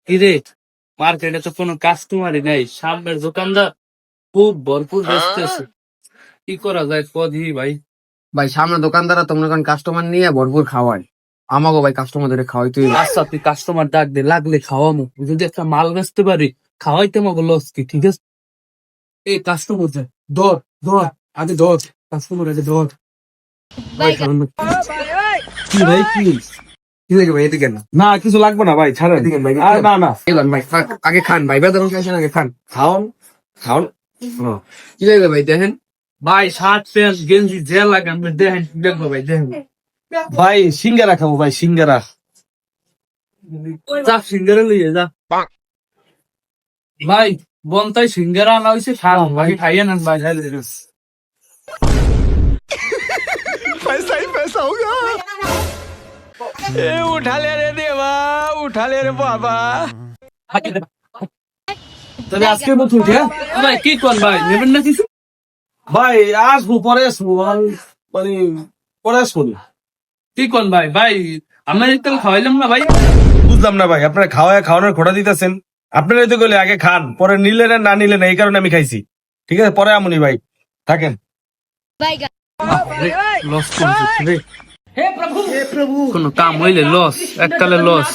কিরে, মার্কেটে তো কোনো কাস্টমারই নাই, সামনের দোকানদার খুব ভরপুর ব্যস্ত আছে। কি করা যায় কদি ভাই? ভাই সামনে দোকানদাররা তো মনে করেন কাস্টমার নিয়ে ভরপুর খাওয়ায়, আমাকে ভাই কাস্টমারদের খাওয়াই তুই। আচ্ছা তুই কাস্টমার ডাক দে, লাগলে খাওয়ামু। যদি একটা মাল বেচতে পারি খাওয়াইতে মগো লস কি, ঠিক আছে? এই কাস্টমার যায়, ধর ধর, আগে ধর কাস্টমার, আগে ধর। ভাই খাবেন না? কি ভাই কি? কি লাগে ভাই, এদিকে না, না কিছু লাগবে না ভাই, ছাড়েন। এদিকে ভাই, আর না না, এবার ভাই আগে খান ভাই, বেতন খাইছেন আগে খান, খাওন খাওন। কি লাগে ভাই দেখেন, ভাই শার্ট প্যান্ট গেঞ্জি যে লাগান দেখেন, দেখবো ভাই দেখেন। ভাই সিঙ্গারা খাবো ভাই, সিঙ্গারা। যা সিঙ্গারা লইয়ে যা। ভাই বন্তাই সিঙ্গারা আনা হয়েছে, খান ভাই, খাইয়ে নেন ভাই। উঠা লে রে দেবা, উঠা লে রে বাবা। তাহলে আজকের মতো উঠে ভাই, কি কর ভাই, নেবেন না কিছু? ভাই আসবো, পরে আসবো, মানে পরে আসবো। কি কর ভাই, ভাই আমরা তেল খাওয়াইলাম না ভাই। বুঝলাম না ভাই, আপনারা খাওয়ানোর খোটা দিতেছেন। আপনারাই তো গেলে আগে খান, পরে নিলে না না নিলে না, এই কারণে আমি খাইছি। ঠিক আছে, পরে আমনি ভাই, থাকেন। লস করছিস রে, কোনো কাম হইলে লস, এককালে লস।